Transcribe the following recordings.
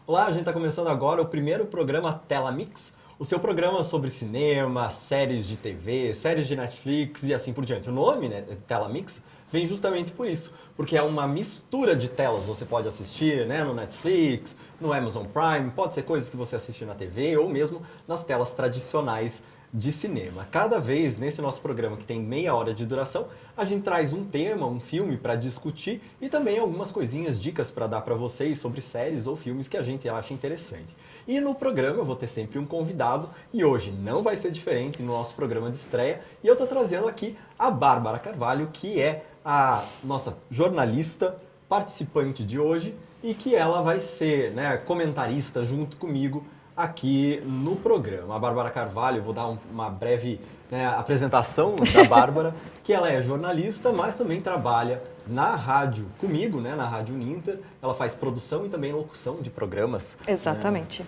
Olá, a gente está começando agora o primeiro programa Tela Mix, o seu programa sobre cinema, séries de TV, séries de Netflix e assim por diante. O nome, né, Tela Mix, vem justamente por isso, porque é uma mistura de telas. Você pode assistir, né, no Netflix, no Amazon Prime, pode ser coisas que você assiste na TV ou mesmo nas telas tradicionais de cinema. Cada vez, nesse nosso programa que tem meia hora de duração, a gente traz um tema, um filme para discutir e também algumas coisinhas, dicas para dar para vocês sobre séries ou filmes que a gente acha interessante. E no programa eu vou ter sempre um convidado e hoje não vai ser diferente no nosso programa de estreia e eu estou trazendo aqui a Bárbara Carvalho, que é a nossa jornalista participante de hoje e que ela vai ser, né, comentarista junto comigo aqui no programa. A Bárbara Carvalho, eu vou dar uma breve, né, apresentação da Bárbara, que ela é jornalista, mas também trabalha na rádio comigo, né, na Rádio Uninter. Ela faz produção e também locução de programas. Exatamente. Né?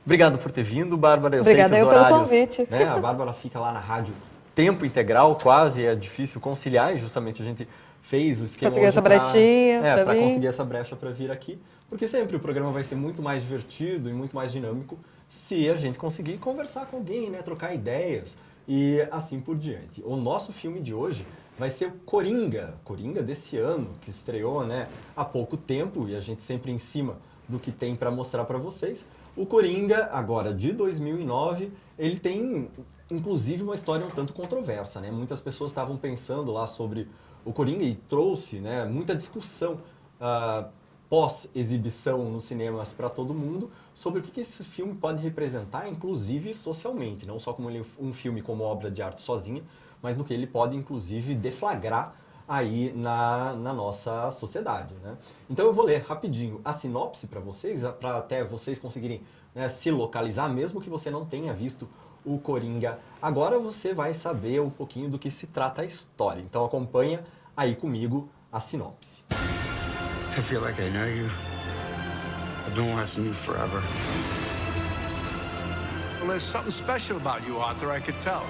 Obrigado por ter vindo, Bárbara. Obrigada sei que os horários, pelo convite. Né, a Bárbara fica lá na rádio tempo integral, quase, é difícil conciliar, e justamente a gente fez o esquema conseguir essa brechinha para conseguir essa brecha para vir aqui, porque sempre o programa vai ser muito mais divertido e muito mais dinâmico se a gente conseguir conversar com alguém, né, trocar ideias e assim por diante. O nosso filme de hoje vai ser o Coringa desse ano, que estreou, né, há pouco tempo e a gente sempre em cima do que tem para mostrar para vocês. O Coringa, agora de 2009, ele tem inclusive uma história um tanto controversa, né? Muitas pessoas estavam pensando lá sobre o Coringa e trouxe, né, muita discussão pós-exibição nos cinemas para todo mundo sobre o que esse filme pode representar, inclusive socialmente, não só como um filme como obra de arte sozinha, mas no que ele pode, inclusive, deflagrar aí na nossa sociedade, né? Então eu vou ler rapidinho a sinopse para vocês, para até vocês conseguirem, né, se localizar, mesmo que você não tenha visto o Coringa. Agora você vai saber um pouquinho do que se trata a história. Então acompanha aí comigo a sinopse. I feel like I know you. I've been watching you forever. Well, there's something special about you, Arthur, I could tell.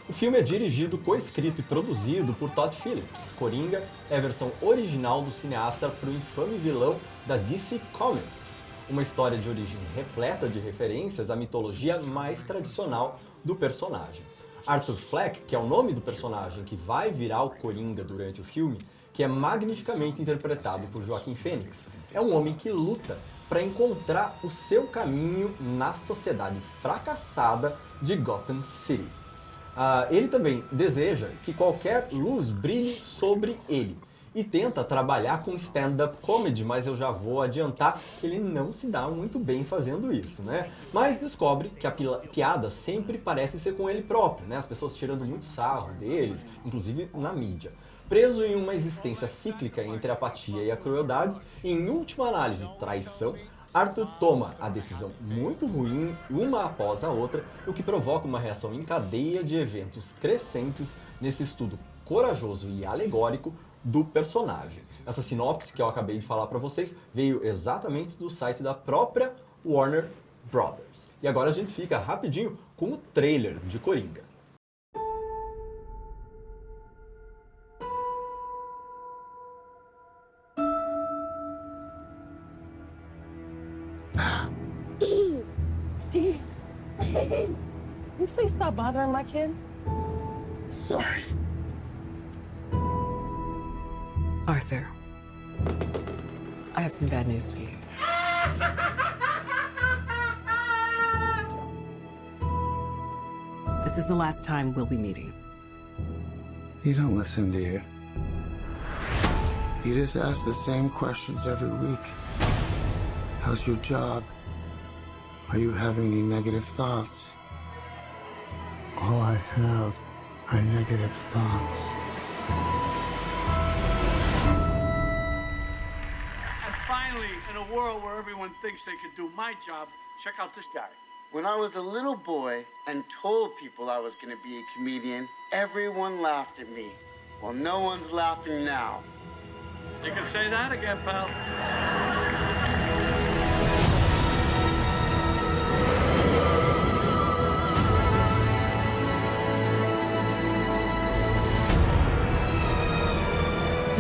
O filme é dirigido, coescrito e produzido por Todd Phillips. Coringa é a versão original do cineasta para o infame vilão da DC Comics. Uma história de origem repleta de referências à mitologia mais tradicional do personagem. Arthur Fleck, que é o nome do personagem que vai virar o Coringa durante o filme, que é magnificamente interpretado por Joaquin Phoenix, é um homem que luta para encontrar o seu caminho na sociedade fracassada de Gotham City. Ele também deseja que qualquer luz brilhe sobre ele e tenta trabalhar com stand-up comedy, mas eu já vou adiantar que ele não se dá muito bem fazendo isso, né? Mas descobre que a piada sempre parece ser com ele próprio, né? As pessoas tirando muito sarro deles, inclusive na mídia. Preso em uma existência cíclica entre a apatia e a crueldade, em última análise, traição, Arthur toma a decisão muito ruim, uma após a outra, o que provoca uma reação em cadeia de eventos crescentes nesse estudo corajoso e alegórico do personagem. Essa sinopse que eu acabei de falar para vocês veio exatamente do site da própria Warner Brothers. E agora a gente fica rapidinho com o trailer de Coringa. Can you please stop bothering my kid? Sorry. Arthur, I have some bad news for you. This is the last time we'll be meeting. You don't listen, do you? You just ask the same questions every week. How's your job? Are you having any negative thoughts? All I have are negative thoughts. And finally, in a world where everyone thinks they could do my job, check out this guy. When I was a little boy and told people I was going to be a comedian, everyone laughed at me. Well, no one's laughing now. You can say that again, pal.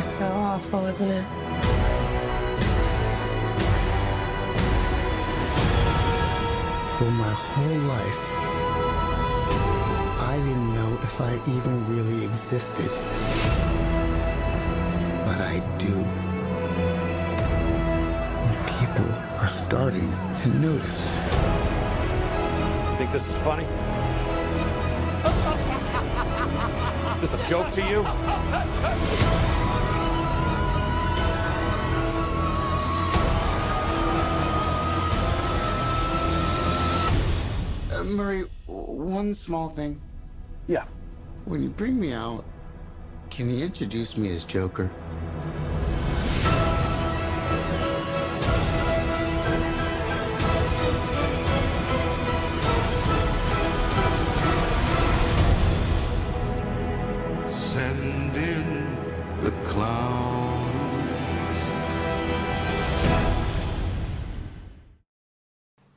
just so awful, isn't it? For my whole life, I didn't know if I even really existed. But I do. And people are starting to notice. Think this is funny? Is this a joke to you? Murray, one small thing. Yeah. When you bring me out, can you introduce me as Joker? Send in the clowns.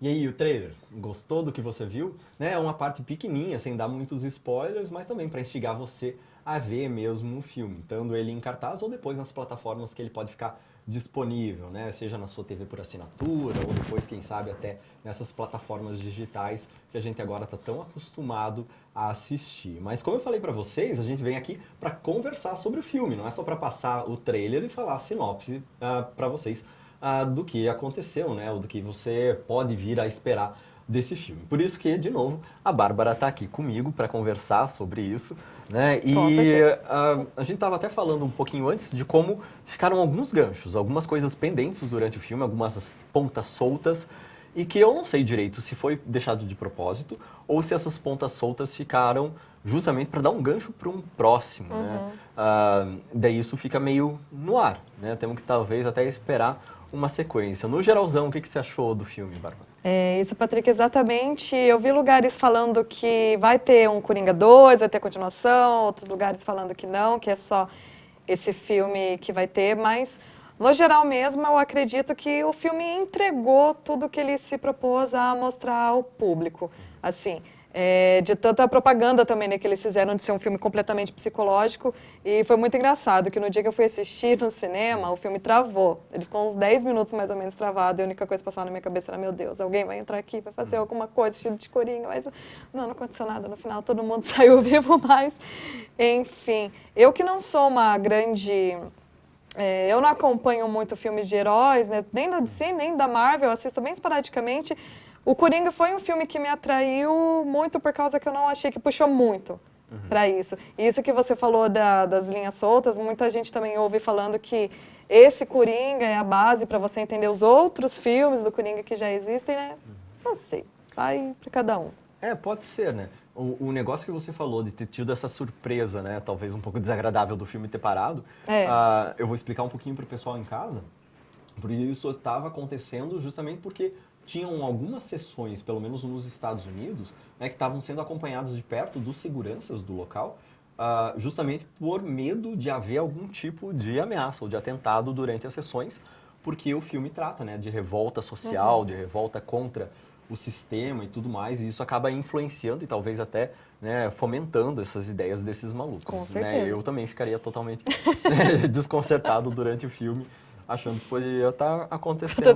E aí, o trailer? Gostou do que você viu? Né, é uma parte pequenininha, sem dar muitos spoilers, mas também para instigar você a ver mesmo o filme, estando ele em cartaz ou depois nas plataformas que ele pode ficar disponível, né? Seja na sua TV por assinatura ou depois, quem sabe, até nessas plataformas digitais que a gente agora está tão acostumado a assistir. Mas como eu falei para vocês, a gente vem aqui para conversar sobre o filme, não é só para passar o trailer e falar a sinopse para vocês do que aconteceu, né? Ou do que você pode vir a esperar desse filme. Por isso que, de novo, a Bárbara está aqui comigo para conversar sobre isso, né? E a gente estava até falando um pouquinho antes de como ficaram alguns ganchos, algumas coisas pendentes durante o filme, algumas pontas soltas, e que eu não sei direito se foi deixado de propósito ou se essas pontas soltas ficaram justamente para dar um gancho para um próximo, né? Daí isso fica meio no ar, né? Temos que talvez até esperar uma sequência. No geralzão, o que você achou do filme, Bárbara? Isso, Patrick, exatamente. Eu vi lugares falando que vai ter um Coringa 2, vai ter continuação, outros lugares falando que não, que é só esse filme que vai ter, mas no geral mesmo eu acredito que o filme entregou tudo que ele se propôs a mostrar ao público. Assim, de tanta propaganda também, né, que eles fizeram de ser um filme completamente psicológico, e foi muito engraçado que no dia que eu fui assistir no cinema, o filme travou. Ele ficou uns 10 minutos mais ou menos travado, e a única coisa que passava na minha cabeça era, meu Deus, alguém vai entrar aqui, vai fazer alguma coisa, vestido de coringa, mas não aconteceu nada no final, todo mundo saiu vivo, mas enfim. Eu que não sou uma grande... eu não acompanho muito filmes de heróis, né, nem da DC, nem da Marvel, eu assisto bem esporadicamente. O Coringa foi um filme que me atraiu muito por causa que eu não achei que puxou muito para isso. E isso que você falou das linhas soltas, muita gente também ouve falando que esse Coringa é a base para você entender os outros filmes do Coringa que já existem, né? Não sei, vai para cada um. Pode ser, né? O negócio que você falou de ter tido essa surpresa, né? Talvez um pouco desagradável do filme ter parado. Eu vou explicar um pouquinho para o pessoal em casa. Porque isso estava acontecendo justamente porque tinham algumas sessões, pelo menos nos Estados Unidos, né, que estavam sendo acompanhadas de perto dos seguranças do local, justamente por medo de haver algum tipo de ameaça ou de atentado durante as sessões, porque o filme trata, né, de revolta social, de revolta contra o sistema e tudo mais, e isso acaba influenciando e talvez até, né, fomentando essas ideias desses malucos. Com certeza. Né? Eu também ficaria totalmente desconcertado durante o filme, achando que poderia estar acontecendo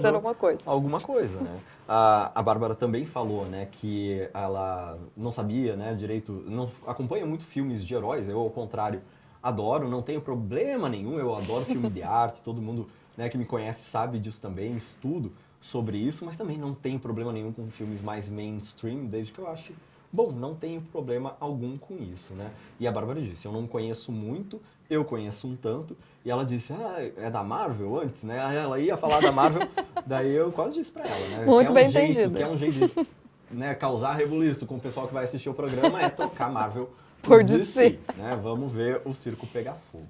alguma coisa, né? A Bárbara também falou, né, que ela não sabia, né, direito, não acompanha muito filmes de heróis. Eu, ao contrário, adoro, não tenho problema nenhum, eu adoro filme de arte, todo mundo, né, que me conhece sabe disso também, estudo sobre isso, mas também não tenho problema nenhum com filmes mais mainstream, desde que eu ache bom, não tenho problema algum com isso, né? E a Bárbara disse, eu não conheço muito, eu conheço um tanto, e ela disse, é da Marvel antes, né? Ela ia falar da Marvel, daí eu quase disse pra ela, né? Muito bem entendido. Que é um jeito de, né, causar rebuliço com o pessoal que vai assistir o programa, é trocar Marvel por DC, né? Vamos ver o circo pegar fogo.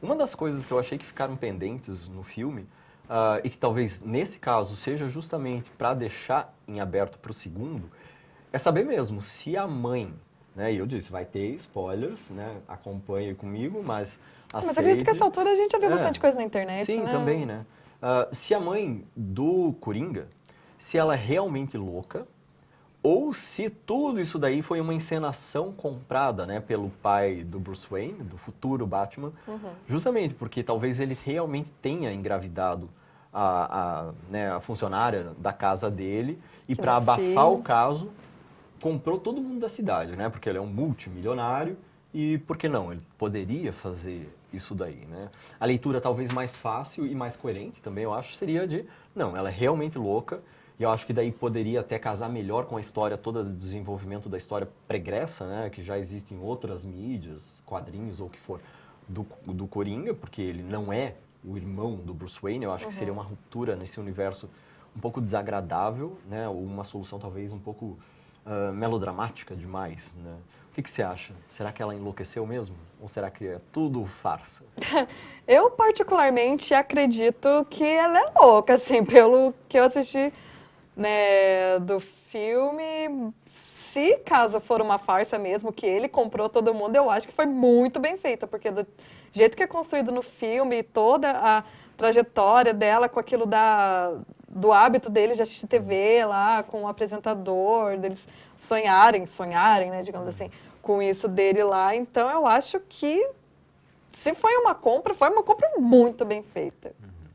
Uma das coisas que eu achei que ficaram pendentes no filme, e que talvez nesse caso seja justamente para deixar em aberto para o segundo, é saber mesmo se a mãe, né, e eu disse, vai ter spoilers, né, acompanhe comigo, mas Mas eu acredito que essa altura a gente já viu bastante coisa na internet, sim, né? também, né? Se a mãe do Coringa, se ela é realmente louca, ou se tudo isso daí foi uma encenação comprada, né, pelo pai do Bruce Wayne, do futuro Batman, justamente porque talvez ele realmente tenha engravidado né, a funcionária da casa dele e para abafar o caso, comprou todo mundo da cidade, né, porque ele é um multimilionário e por que não? Ele poderia fazer isso daí, né? A leitura talvez mais fácil e mais coerente também, eu acho, seria de, não, ela é realmente louca. E eu acho que daí poderia até casar melhor com a história toda do desenvolvimento da história pregressa, né? Que já existe em outras mídias, quadrinhos ou o que for, do Coringa, porque ele não é o irmão do Bruce Wayne. Eu acho que seria uma ruptura nesse universo um pouco desagradável, né? Ou uma solução talvez um pouco melodramática demais, né? O que você acha? Será que ela enlouqueceu mesmo? Ou será que é tudo farsa? Eu particularmente acredito que ela é louca, assim, pelo que eu assisti, né, do filme. Se caso for uma farsa mesmo, que ele comprou todo mundo, eu acho que foi muito bem feita, porque do jeito que é construído no filme, toda a trajetória dela com aquilo do hábito deles de assistir TV lá, com o apresentador, deles sonharem, né, digamos assim, com isso dele lá. Então eu acho que se foi uma compra muito bem feita.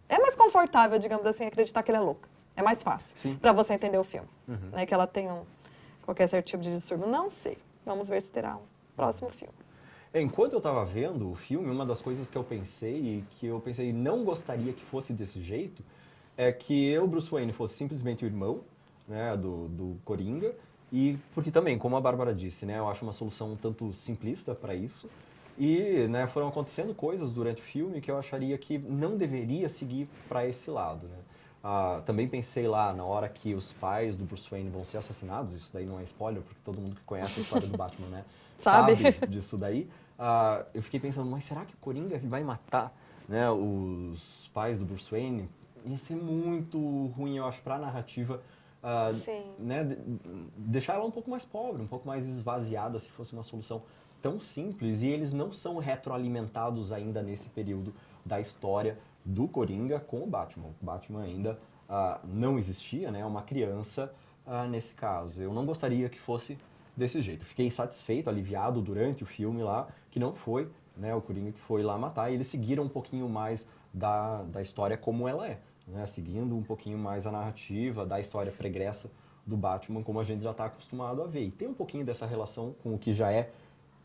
É mais confortável, digamos assim, acreditar que ele é louca. É mais fácil para você entender o filme. Né, que ela tem qualquer certo tipo de distúrbio. Não sei. Vamos ver se terá um próximo filme. Enquanto eu estava vendo o filme, uma das coisas que eu pensei não gostaria que fosse desse jeito, é que o Bruce Wayne fosse simplesmente o irmão, né, do Coringa, e porque também, como a Bárbara disse, né, eu acho uma solução um tanto simplista para isso, e né, foram acontecendo coisas durante o filme que eu acharia que não deveria seguir para esse lado, né. Também pensei lá na hora que os pais do Bruce Wayne vão ser assassinados, isso daí não é spoiler, porque todo mundo que conhece a história do Batman, né, sabe disso daí. Eu fiquei pensando, mas será que o Coringa vai matar, né, os pais do Bruce Wayne? Ia ser muito ruim, eu acho, para a narrativa, né, deixar ela um pouco mais pobre, um pouco mais esvaziada, se fosse uma solução tão simples. E eles não são retroalimentados ainda nesse período da história do Coringa com o Batman. O Batman ainda não existia, né? Uma criança nesse caso. Eu não gostaria que fosse desse jeito. Fiquei satisfeito, aliviado durante o filme lá, que não foi, né, o Coringa que foi lá matar. E eles seguiram um pouquinho mais da história como ela é, né? Seguindo um pouquinho mais a narrativa da história pregressa do Batman, como a gente já está acostumado a ver. E tem um pouquinho dessa relação com o que já é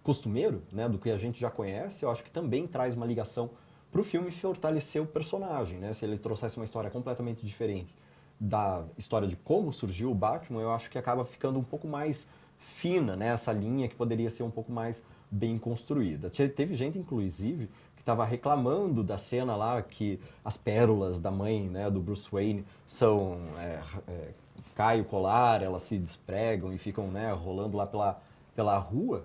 costumeiro, né, do que a gente já conhece. Eu acho que também traz uma ligação para o filme fortalecer o personagem, né? Se ele trouxesse uma história completamente diferente da história de como surgiu o Batman, eu acho que acaba ficando um pouco mais fina, né? Essa linha que poderia ser um pouco mais bem construída. Teve gente, inclusive, que estava reclamando da cena lá que as pérolas da mãe, né, do Bruce Wayne são... cai o colar, elas se despregam e ficam, né, rolando lá pela rua.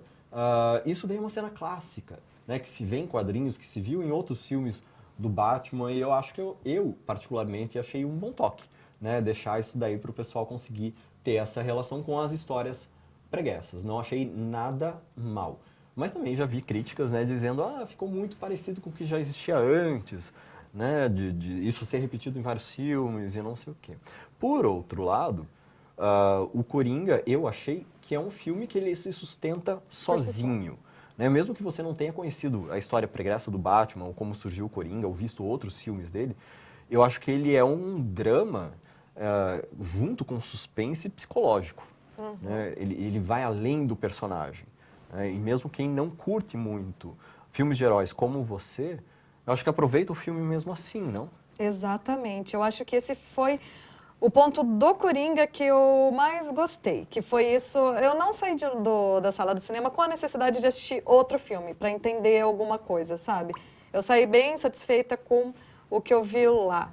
Isso daí é uma cena clássica, né, que se vê em quadrinhos, que se viu em outros filmes do Batman, e eu acho que eu particularmente, achei um bom toque, né, deixar isso daí para o pessoal conseguir ter essa relação com as histórias preguiças. Não achei nada mal. Mas também já vi críticas, né, dizendo ficou muito parecido com o que já existia antes, né, de isso ser repetido em vários filmes e não sei o quê. Por outro lado, o Coringa, eu achei que é um filme que ele se sustenta sozinho. Né? Mesmo que você não tenha conhecido a história pregressa do Batman, ou como surgiu o Coringa, ou visto outros filmes dele, eu acho que ele é um drama junto com suspense psicológico. Né? Ele vai além do personagem. Né? E mesmo quem não curte muito filmes de heróis como você, eu acho que aproveita o filme mesmo assim, não? Exatamente. Eu acho que esse foi o ponto do Coringa que eu mais gostei, que foi isso. Eu não saí da sala do cinema com a necessidade de assistir outro filme para entender alguma coisa, sabe? Eu saí bem satisfeita com o que eu vi lá.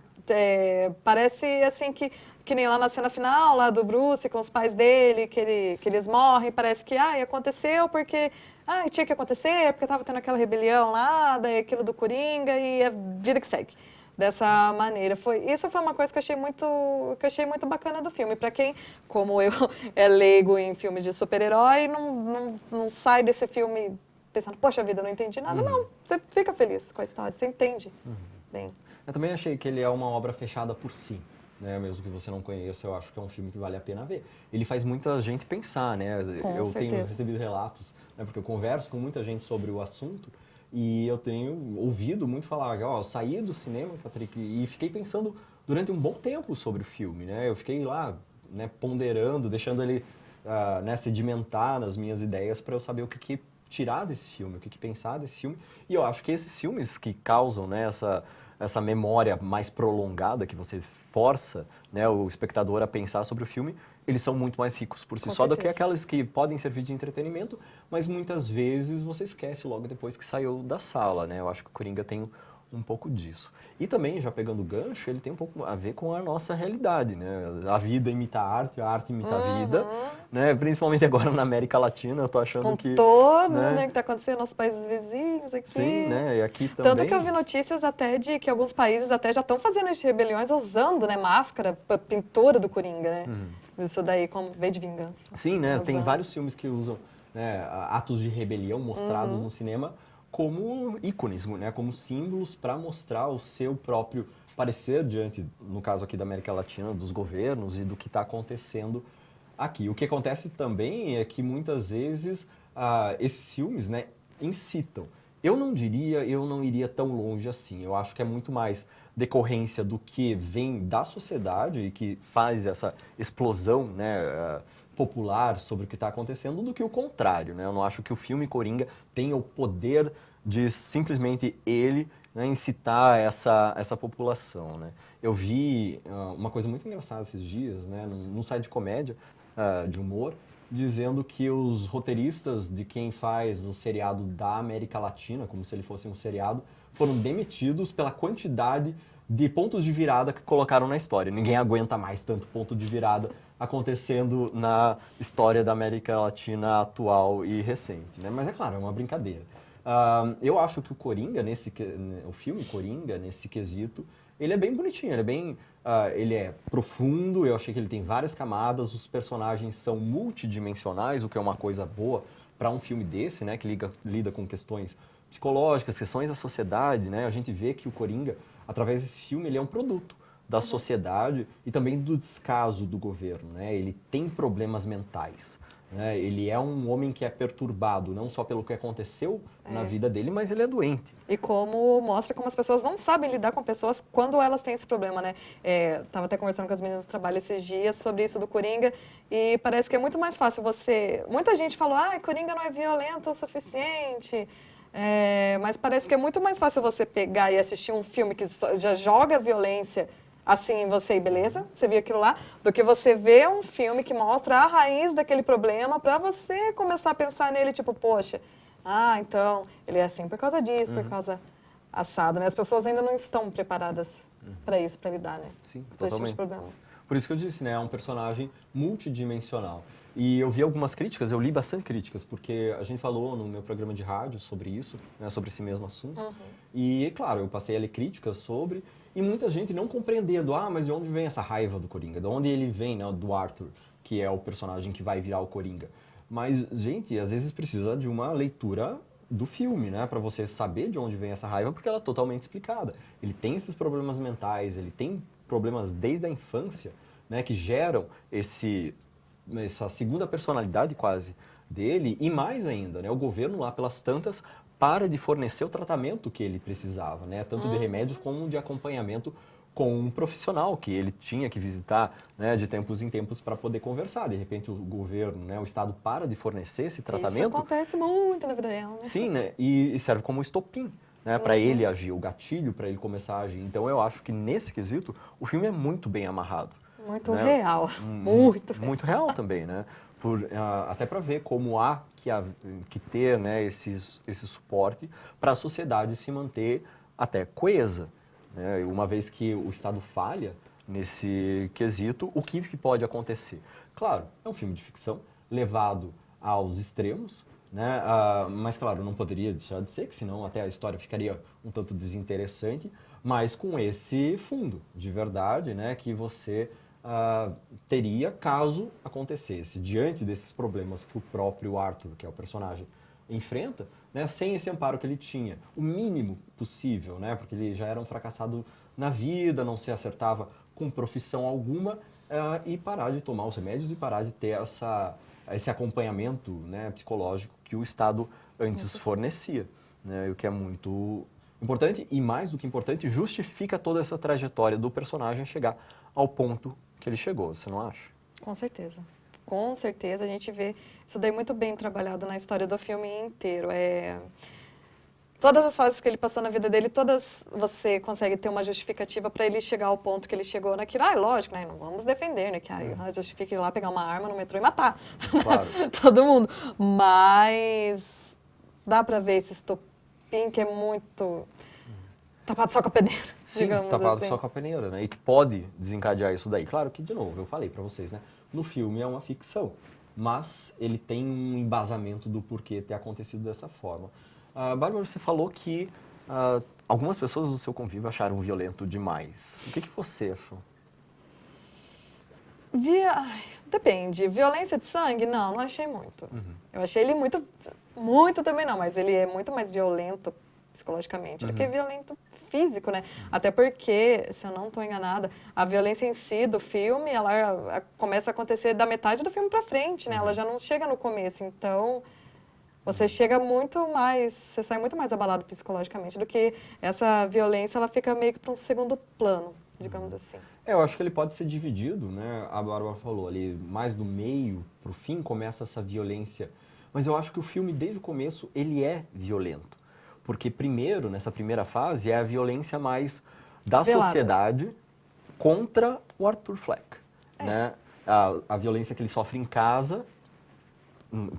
Parece assim que nem lá na cena final, lá do Bruce com os pais dele, que eles morrem, parece que aconteceu porque tinha que acontecer, porque estava tendo aquela rebelião lá, daí aquilo do Coringa e a vida que segue. Dessa maneira. Isso foi uma coisa que eu achei muito bacana do filme. Para quem, como eu, é leigo em filmes de super-herói, não sai desse filme pensando, poxa vida, não entendi nada. Não, você fica feliz com a história, você entende bem. Eu também achei que ele é uma obra fechada por si. né? Mesmo que você não conheça, eu acho que é um filme que vale a pena ver. Ele faz muita gente pensar, né? Eu tenho certeza. recebido relatos, né? Porque eu converso com muita gente sobre o assunto e eu tenho ouvido muito falar, ó, saí do cinema, Patrick, e fiquei pensando durante um bom tempo sobre o filme, né? Eu fiquei lá, né, ponderando, deixando ele né, sedimentar nas minhas ideias para eu saber o que tirar desse filme, o que pensar desse filme. E eu acho que esses filmes que causam, né, essa memória mais prolongada, que você força, né, o espectador a pensar sobre o filme, eles são muito mais ricos por si Com só do que certeza. aquelas que podem servir de entretenimento, mas muitas vezes você esquece logo depois que saiu da sala, né? Eu acho que o Coringa tem um pouco disso. E também, já pegando o gancho, ele tem um pouco a ver com a nossa realidade, né? A vida imita a arte imita a vida, né? Principalmente agora na América Latina, eu tô achando Com que... todo, né? né, que tá acontecendo nos países vizinhos aqui. Sim, né? E aqui também... Tanto que eu vi notícias até de que alguns países até já estão fazendo as rebeliões usando, né, máscara, pintura do Coringa, né? Isso daí como V de vingança. Sim, né? Tem Usando. vários filmes que usam, né, atos de rebelião mostrados no cinema como ícones, né? Como símbolos para mostrar o seu próprio parecer diante, no caso aqui da América Latina, dos governos e do que está acontecendo aqui. O que acontece também é que muitas vezes esses filmes, né, incitam. Eu não iria tão longe assim. Eu acho que é muito mais decorrência do que vem da sociedade e que faz essa explosão, né, popular sobre o que está acontecendo, do que o contrário, né? Eu não acho que o filme Coringa tenha o poder de simplesmente ele, né, incitar essa população, né? Eu vi uma coisa muito engraçada esses dias, né, num site de comédia, de humor, dizendo que os roteiristas de quem faz o seriado da América Latina, como se ele fosse um seriado, foram demitidos pela quantidade de pontos de virada que colocaram na história. Ninguém aguenta mais tanto ponto de virada acontecendo na história da América Latina atual e recente, né? Mas é claro, é uma brincadeira. Eu acho que o Coringa, o filme Coringa, nesse quesito, ele é bem bonitinho, ele é profundo, eu achei que ele tem várias camadas, os personagens são multidimensionais, o que é uma coisa boa para um filme desse, né, que lida com questões psicológicas, questões da sociedade, né? A gente vê que o Coringa, através desse filme, ele é um produto da sociedade e também do descaso do governo, né? Ele tem problemas mentais, né? Ele é um homem que é perturbado, não só pelo que aconteceu na vida dele, mas ele é doente. E como mostra como as pessoas não sabem lidar com pessoas quando elas têm esse problema, né? Tava até conversando com as meninas do trabalho esses dias sobre isso do Coringa e parece que é muito mais fácil você... Muita gente falou, Coringa não é violento o suficiente, mas parece que é muito mais fácil você pegar e assistir um filme que já joga violência assim em você e beleza, você viu aquilo lá, do que você ver um filme que mostra a raiz daquele problema para você começar a pensar nele, tipo, poxa, então ele é assim por causa disso, por causa assado, né? As pessoas ainda não estão preparadas para isso, para lidar, né? Sim, Com esse tipo de totalmente. problema. Por isso que eu disse, né? É um personagem multidimensional. E eu vi algumas críticas, eu li bastante críticas, porque a gente falou no meu programa de rádio sobre isso, né, sobre esse mesmo assunto. E, claro, eu passei a ler críticas sobre, e muita gente não compreendendo, mas de onde vem essa raiva do Coringa? De onde ele vem, né, do Arthur, que é o personagem que vai virar o Coringa? Mas, gente, às vezes precisa de uma leitura do filme, né, para você saber de onde vem essa raiva, porque ela é totalmente explicada. Ele tem esses problemas mentais, ele tem problemas desde a infância, né, que geram essa segunda personalidade quase dele, e mais ainda, né, o governo lá pelas tantas para de fornecer o tratamento que ele precisava, né, tanto de remédios como de acompanhamento com um profissional que ele tinha que visitar, né, de tempos em tempos para poder conversar. De repente o governo, né, o Estado para de fornecer esse tratamento. Isso acontece muito na vida real, né? Sim, né, e serve como estopim, né, para ele agir, o gatilho para ele começar a agir. Então eu acho que nesse quesito o filme é muito bem amarrado. Muito né? real, muito real. Muito real também, né? Até para ver como há que ter, né, esse suporte para a sociedade se manter até coesa. Né? Uma vez que o Estado falha nesse quesito, o que pode acontecer? Claro, é um filme de ficção levado aos extremos, né? Mas, claro, não poderia deixar de ser, que senão até a história ficaria um tanto desinteressante, mas com esse fundo de verdade, né, que você teria caso acontecesse, diante desses problemas que o próprio Arthur, que é o personagem, enfrenta, né, sem esse amparo que ele tinha, o mínimo possível, né, porque ele já era um fracassado na vida, não se acertava com profissão alguma, e parar de tomar os remédios e parar de ter esse acompanhamento, né, psicológico que o Estado antes fornecia, né, o que é muito importante e, mais do que importante, justifica toda essa trajetória do personagem chegar ao ponto que ele chegou, você não acha? Com certeza. Com certeza, a gente vê isso daí muito bem trabalhado na história do filme inteiro. Todas as fases que ele passou na vida dele, todas você consegue ter uma justificativa para ele chegar ao ponto que ele chegou naquilo. Lógico, né? Não vamos defender, né? Que justifica ir lá pegar uma arma no metrô e matar. Claro. Todo mundo. Mas dá para ver esse estopim que é muito tapado só com a peneira. Sim, tapado só com a peneira, né? E que pode desencadear isso daí. Claro que, de novo, eu falei para vocês, né? No filme é uma ficção, mas ele tem um embasamento do porquê ter acontecido dessa forma. Bárbara, você falou que algumas pessoas do seu convívio acharam violento demais. O que você achou? Depende. Violência de sangue? Não achei muito. Eu achei ele muito também não, mas ele é muito mais violento psicologicamente do que violento físico, né? Até porque, se eu não estou enganada, a violência em si do filme, ela começa a acontecer da metade do filme para frente, né? Ela já não chega no começo, então você chega muito mais, você sai muito mais abalado psicologicamente do que essa violência, ela fica meio que para um segundo plano, digamos assim. Eu acho que ele pode ser dividido, né? A Bárbara falou ali, mais do meio para o fim começa essa violência. Mas eu acho que o filme, desde o começo, ele é violento. Porque primeiro, nessa primeira fase, é a violência mais da sociedade contra o Arthur Fleck. Né? A violência que ele sofre em casa,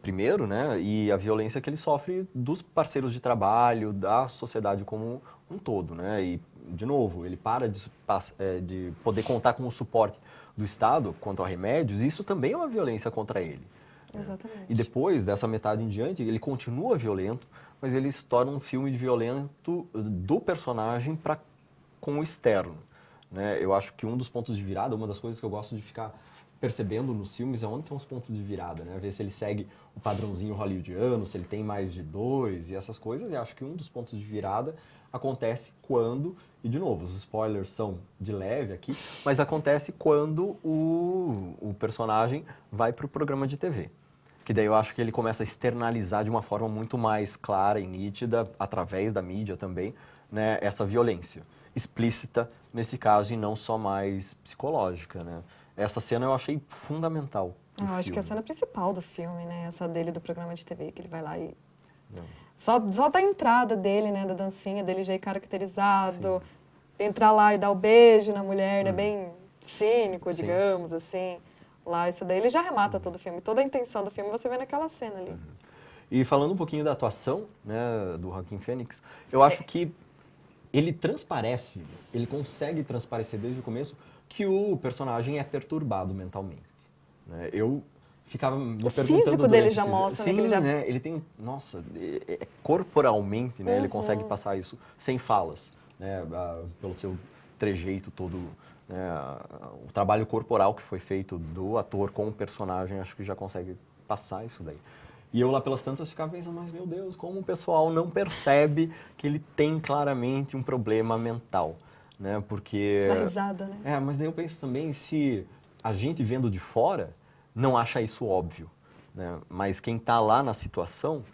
primeiro, né? E a violência que ele sofre dos parceiros de trabalho, da sociedade como um todo, né? E, de novo, ele para de poder contar com o suporte do Estado quanto a remédios, e isso também é uma violência contra ele. Exatamente. E depois, dessa metade em diante, ele continua violento, mas ele se torna um filme de violento do personagem com o externo. Né? Eu acho que um dos pontos de virada, uma das coisas que eu gosto de ficar percebendo nos filmes é onde tem os pontos de virada, né? Ver se ele segue o padrãozinho hollywoodiano, se ele tem mais de 2 e essas coisas. E acho que um dos pontos de virada acontece quando, e de novo, os spoilers são de leve aqui, mas acontece quando o personagem vai para o programa de TV. Que daí eu acho que ele começa a externalizar de uma forma muito mais clara e nítida, através da mídia também, né, essa violência explícita, nesse caso, e não só mais psicológica, né? Essa cena eu achei fundamental. Eu acho que é a cena principal do filme, né? Essa dele do programa de TV, que ele vai lá e... Só da entrada dele, né? Da dancinha dele já é caracterizado. Sim. Entrar lá e dar o beijo na mulher, né? Bem cínico, digamos, assim. Lá, isso daí ele já remata todo o filme. Toda a intenção do filme você vê naquela cena ali. E falando um pouquinho da atuação, né, do Joaquin Phoenix, eu acho que ele transparece, ele consegue transparecer desde o começo que o personagem é perturbado mentalmente. Né? Eu ficava me perguntando... O físico dele já mostra, sim, né? Que ele né? Ele tem... Nossa, corporalmente, né? Ele consegue passar isso sem falas, né? Pelo seu trejeito todo... o trabalho corporal que foi feito do ator com o personagem, acho que já consegue passar isso daí. E eu lá pelas tantas ficava pensando, mas meu Deus, como o pessoal não percebe que ele tem claramente um problema mental, né? Porque... Uma risada, né? Mas daí eu penso também se a gente vendo de fora não acha isso óbvio, né? Mas quem está lá na situação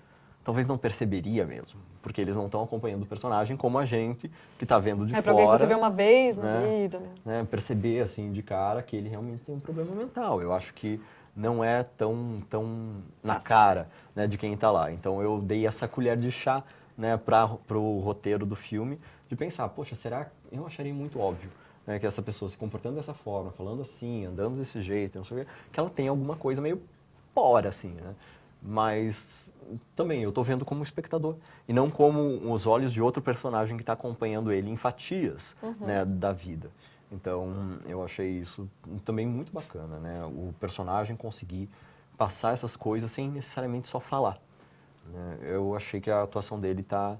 talvez não perceberia mesmo. Porque eles não estão acompanhando o personagem como a gente que está vendo de fora. Para alguém que você vê uma vez na vida. Né? Perceber, assim, de cara que ele realmente tem um problema mental. Eu acho que não é tão na cara, né, de quem está lá. Então, eu dei essa colher de chá, né, para o roteiro do filme, de pensar, poxa, será que eu acharia muito óbvio, né, que essa pessoa se comportando dessa forma, falando assim, andando desse jeito, não sei o quê, que ela tem alguma coisa meio fora, assim, né? Mas... também, eu estou vendo como espectador e não como os olhos de outro personagem que está acompanhando ele em fatias, né, da vida. Então, eu achei isso também muito bacana, né? O personagem conseguir passar essas coisas sem necessariamente só falar. Né? Eu achei que a atuação dele tá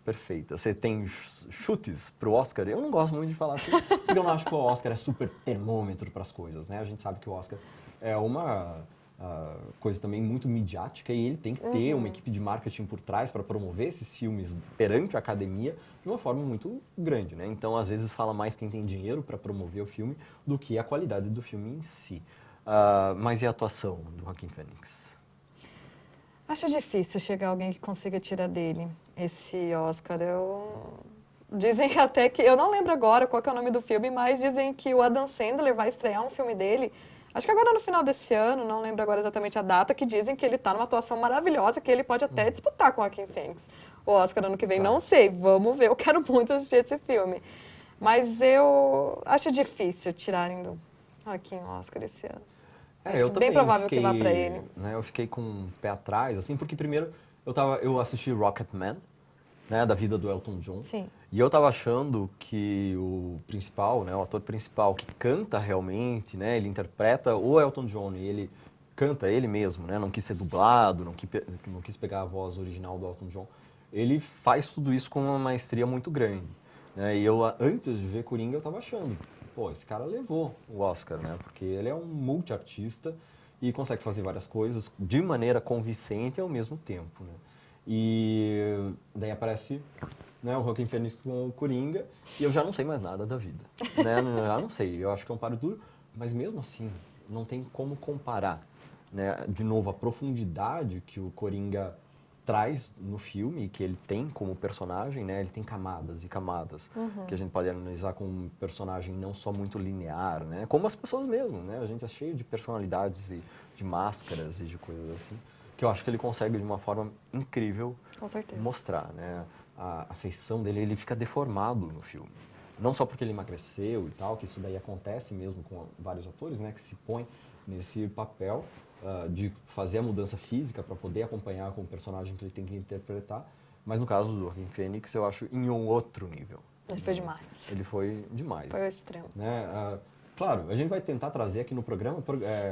perfeita. Você tem chutes pro Oscar? Eu não gosto muito de falar assim, porque eu não acho que o Oscar é super termômetro para as coisas, né? A gente sabe que o Oscar é uma coisa também muito midiática, e ele tem que ter uma equipe de marketing por trás para promover esses filmes perante a academia de uma forma muito grande, né? Então, às vezes, fala mais quem tem dinheiro para promover o filme do que a qualidade do filme em si. Mas e a atuação do Joaquin Phoenix? Acho difícil chegar alguém que consiga tirar dele esse Oscar. Dizem até que... Eu não lembro agora qual que é o nome do filme, mas dizem que o Adam Sandler vai estrear um filme dele, acho que agora no final desse ano, não lembro agora exatamente a data, que dizem que ele está numa atuação maravilhosa, que ele pode até disputar com o Joaquin Phoenix o Oscar ano que vem. Não sei, vamos ver, eu quero muito assistir esse filme. Mas eu acho difícil tirarem do Joaquin o Oscar esse ano. Acho Eu que bem provável que vá para fiquei, ele. né, eu fiquei com um pé atrás, assim, porque primeiro eu assisti Rocketman, né, da vida do Elton John. Sim. E eu tava achando que o principal, né, o ator principal que canta realmente, né, ele interpreta o Elton John e ele canta ele mesmo, né, não quis ser dublado, não quis pegar a voz original do Elton John. Ele faz tudo isso com uma maestria muito grande, né, e eu, antes de ver Coringa, eu tava achando, pô, esse cara levou o Oscar, né, porque ele é um multiartista e consegue fazer várias coisas de maneira convincente ao mesmo tempo, né. E daí aparece, né, o Joaquin Phoenix com o Coringa e eu já não sei mais nada da vida, né? Eu já não sei, eu acho que é um páreo duro, mas mesmo assim não tem como comparar, né? De novo, a profundidade que o Coringa traz no filme, que ele tem como personagem, né? Ele tem camadas e camadas que a gente pode analisar como um personagem não só muito linear, né? Como as pessoas mesmo, né? A gente é cheio de personalidades e de máscaras e de coisas assim, que eu acho que ele consegue de uma forma incrível Com certeza. mostrar, né? A feição dele, ele fica deformado no filme. Não só porque ele emagreceu e tal, que isso daí acontece mesmo com vários atores, né? Que se põem nesse papel de fazer a mudança física para poder acompanhar com o personagem que ele tem que interpretar. Mas no caso do Joaquin Phoenix, eu acho em um outro nível. Ele foi demais. Ele foi demais. Foi ao extremo. Né? Claro, a gente vai tentar trazer aqui no programa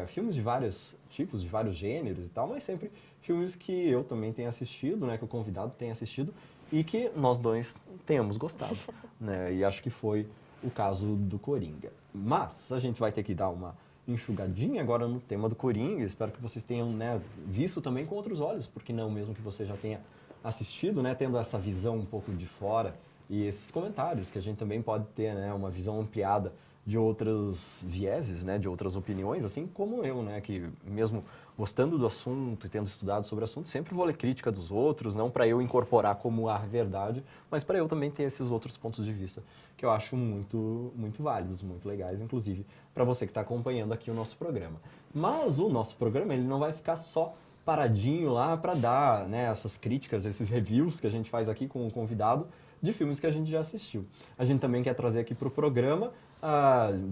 filmes de vários tipos, de vários gêneros e tal, mas sempre filmes que eu também tenho assistido, né, que o convidado tenha assistido e que nós dois tenhamos gostado, né? E acho que foi o caso do Coringa. Mas a gente vai ter que dar uma enxugadinha agora no tema do Coringa. Espero que vocês tenham, né, visto também com outros olhos, porque não, mesmo que você já tenha assistido, né, tendo essa visão um pouco de fora e esses comentários que a gente também pode ter, né, uma visão ampliada de outros vieses, né, de outras opiniões, assim como eu, né, que mesmo gostando do assunto e tendo estudado sobre o assunto, sempre vou ler crítica dos outros, não para eu incorporar como a verdade, mas para eu também ter esses outros pontos de vista que eu acho muito, muito válidos, muito legais, inclusive para você que está acompanhando aqui o nosso programa. Mas o nosso programa, ele não vai ficar só paradinho lá para dar, né, essas críticas, esses reviews que a gente faz aqui com o convidado de filmes que a gente já assistiu. A gente também quer trazer aqui para o programa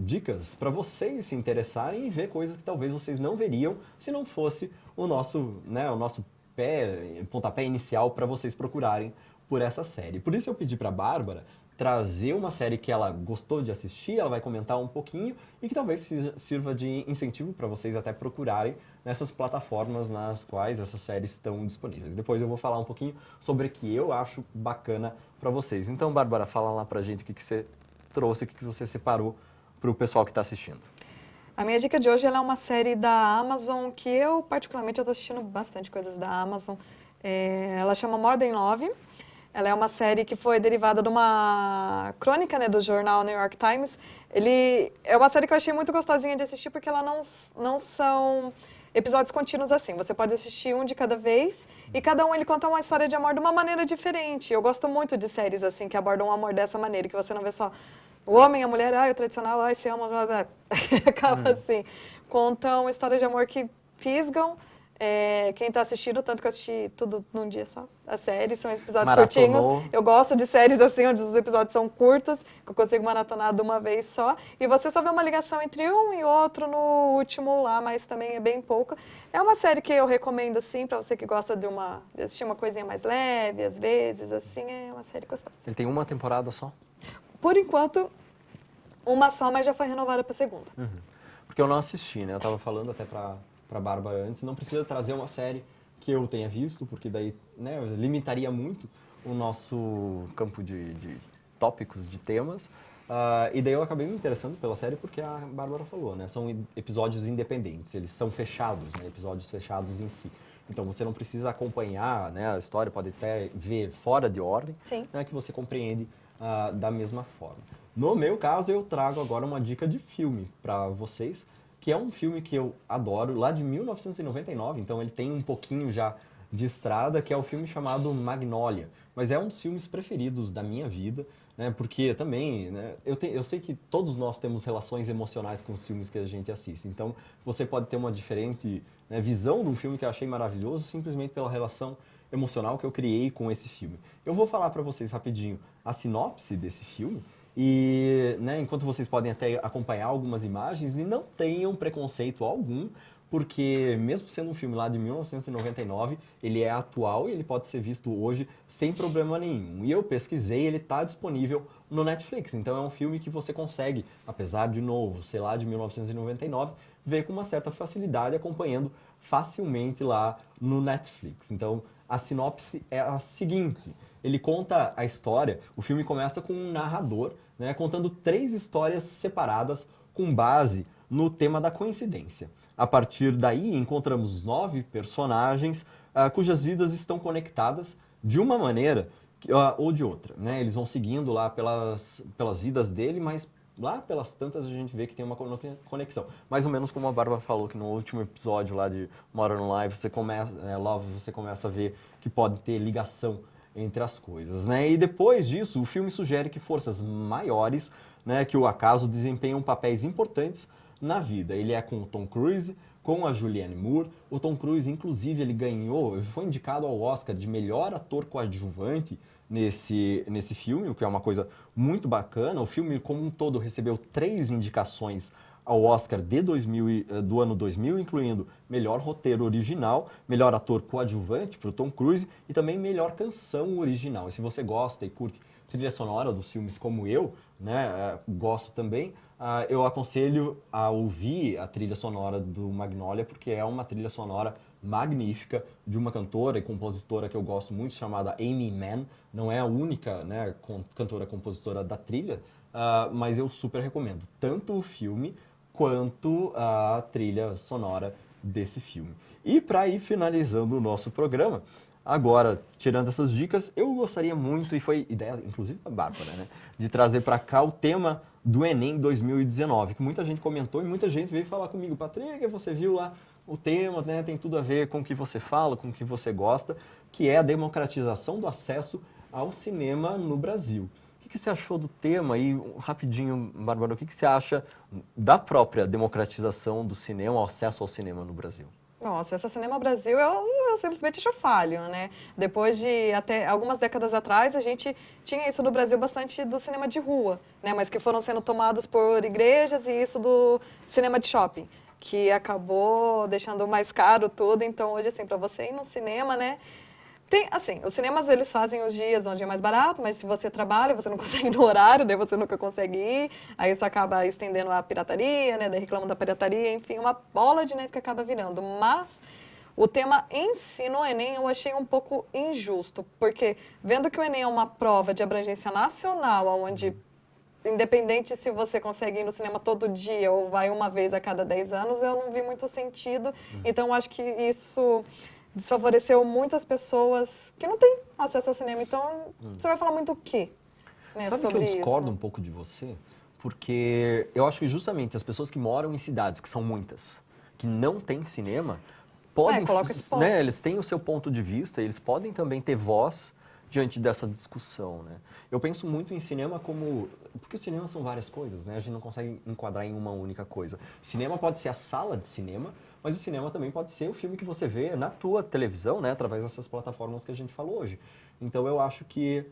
dicas para vocês se interessarem e ver coisas que talvez vocês não veriam se não fosse o nosso, né, o nosso pontapé inicial para vocês procurarem por essa série. Por isso eu pedi para a Bárbara trazer uma série que ela gostou de assistir, ela vai comentar um pouquinho e que talvez sirva de incentivo para vocês até procurarem nessas plataformas nas quais essas séries estão disponíveis. Depois eu vou falar um pouquinho sobre o que eu acho bacana para vocês. Então, Bárbara, fala lá pra gente o que você trouxe, o que você separou para o pessoal que está assistindo. A minha dica de hoje ela é uma série da Amazon que eu, particularmente, estou assistindo bastante coisas da Amazon. Ela chama More Than Love. Ela é uma série que foi derivada de uma crônica, né, do jornal New York Times. É uma série que eu achei muito gostosinha de assistir porque ela não são episódios contínuos assim. Você pode assistir um de cada vez e cada um ele conta uma história de amor de uma maneira diferente. Eu gosto muito de séries assim que abordam o amor dessa maneira, que você não vê só o homem, a mulher, o tradicional, se amam, acaba assim. Contam histórias de amor que fisgam. Quem está assistindo, tanto que eu assisti tudo num dia só, a série, são episódios curtinhos. Eu gosto de séries assim, onde os episódios são curtos, que eu consigo maratonar de uma vez só. E você só vê uma ligação entre um e outro no último lá, mas também é bem pouco. É uma série que eu recomendo, assim, para você que gosta de assistir uma coisinha mais leve, às vezes, assim, é uma série gostosa. Ele tem uma temporada só? Por enquanto, uma só, mas já foi renovada para a segunda. Porque eu não assisti, né? Eu estava falando até para Bárbara antes, não precisa trazer uma série que eu tenha visto, porque daí, né, limitaria muito o nosso campo de tópicos, de temas, E daí eu acabei me interessando pela série porque a Bárbara falou, né? São episódios independentes, eles são fechados, né? Episódios fechados em si. Então você não precisa acompanhar, né, a história, pode até ver fora de ordem, né, que você compreende da mesma forma. No meu caso, eu trago agora uma dica de filme para vocês, que é um filme que eu adoro, lá de 1999, então ele tem um pouquinho já de estrada, que é o filme chamado Magnolia. Mas é um dos filmes preferidos da minha vida, né? Porque também, né, eu sei que todos nós temos relações emocionais com os filmes que a gente assiste. Então, você pode ter uma diferente, né, visão de um filme que eu achei maravilhoso, simplesmente pela relação emocional que eu criei com esse filme. Eu vou falar para vocês rapidinho a sinopse desse filme, e, né, enquanto vocês podem até acompanhar algumas imagens, e não tenham preconceito algum, porque mesmo sendo um filme lá de 1999, ele é atual e ele pode ser visto hoje sem problema nenhum. E eu pesquisei, ele está disponível no Netflix, então é um filme que você consegue, apesar de novo, sei lá, de 1999, ver com uma certa facilidade, acompanhando facilmente lá no Netflix. Então, a sinopse é a seguinte: ele conta a história, o filme começa com um narrador, né, contando 3 histórias separadas com base no tema da coincidência. A partir daí, encontramos 9 personagens cujas vidas estão conectadas de uma maneira ou de outra, né? Eles vão seguindo lá pelas vidas dele, mas lá pelas tantas a gente vê que tem uma conexão. Mais ou menos como a Bárbara falou, que no último episódio lá de Modern Life, você começa a ver que pode ter ligação entre as coisas, né? E depois disso, o filme sugere que forças maiores, né, que o acaso desempenham papéis importantes na vida. Ele é com o Tom Cruise, com a Julianne Moore. O Tom Cruise, inclusive, ele foi indicado ao Oscar de melhor ator coadjuvante nesse filme, o que é uma coisa muito bacana. O filme, como um todo, recebeu 3 indicações ao Oscar do ano 2000, incluindo melhor roteiro original, melhor ator coadjuvante para o Tom Cruise e também melhor canção original. E se você gosta e curte trilha sonora dos filmes como eu, né, gosto também, eu aconselho a ouvir a trilha sonora do Magnolia, porque é uma trilha sonora magnífica de uma cantora e compositora que eu gosto muito, chamada Amy Mann. Não é a única, né, cantora-compositora da trilha, mas eu super recomendo tanto o filme quanto a trilha sonora desse filme. E para ir finalizando o nosso programa, agora, tirando essas dicas, eu gostaria muito, e foi ideia, inclusive da Bárbara, né, de trazer para cá o tema do Enem 2019, que muita gente comentou e muita gente veio falar comigo: Patrick, você viu lá o tema, né, tem tudo a ver com o que você fala, com o que você gosta, que é a democratização do acesso ao cinema no Brasil. O que você achou do tema? E rapidinho, Bárbara, o que você acha da própria democratização do cinema, o acesso ao cinema no Brasil? Nossa, esse Cinema Brasil eu simplesmente acho falho, né? Depois de até algumas décadas atrás, a gente tinha isso no Brasil bastante do cinema de rua, né? Mas que foram sendo tomados por igrejas, e isso do cinema de shopping, que acabou deixando mais caro tudo. Então, hoje, assim, para você ir no cinema, né? Tem, assim, os cinemas, eles fazem os dias onde é mais barato, mas se você trabalha, você não consegue no horário, daí você nunca consegue ir, aí isso acaba estendendo a pirataria, né, daí reclamam da pirataria, enfim, uma bola de neve que acaba virando. Mas o tema em si no Enem eu achei um pouco injusto, porque vendo que o Enem é uma prova de abrangência nacional, onde, independente se você consegue ir no cinema todo dia ou vai uma vez a cada 10 anos, eu não vi muito sentido. Então, eu acho que isso desfavoreceu muitas pessoas que não têm acesso ao cinema. Então, você vai falar muito o quê, né, Sabe sobre que eu discordo isso? um pouco de você? Porque eu acho que justamente as pessoas que moram em cidades, que são muitas, que não têm cinema, podem, coloca esse ponto. né, eles têm o seu ponto de vista, eles podem também ter voz diante dessa discussão, né? Eu penso muito em cinema como... Porque o cinema são várias coisas, né? A gente não consegue enquadrar em uma única coisa. Cinema pode ser a sala de cinema, mas o cinema também pode ser o filme que você vê na tua televisão, né? Através dessas plataformas que a gente falou hoje. Então, eu acho que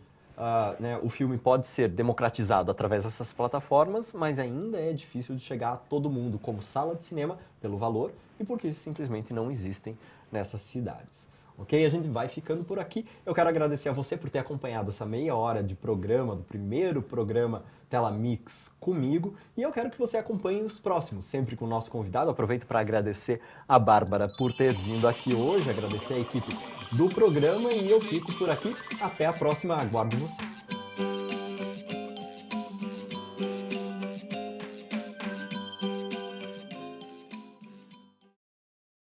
né, o filme pode ser democratizado através dessas plataformas, mas ainda é difícil de chegar a todo mundo como sala de cinema, pelo valor, e porque simplesmente não existem nessas cidades. Ok? A gente vai ficando por aqui. Eu quero agradecer a você por ter acompanhado essa meia hora de programa, do primeiro programa Tela Mix comigo. E eu quero que você acompanhe os próximos, sempre com o nosso convidado. Aproveito para agradecer a Bárbara por ter vindo aqui hoje, agradecer a equipe do programa, e eu fico por aqui. Até a próxima. Aguardo você.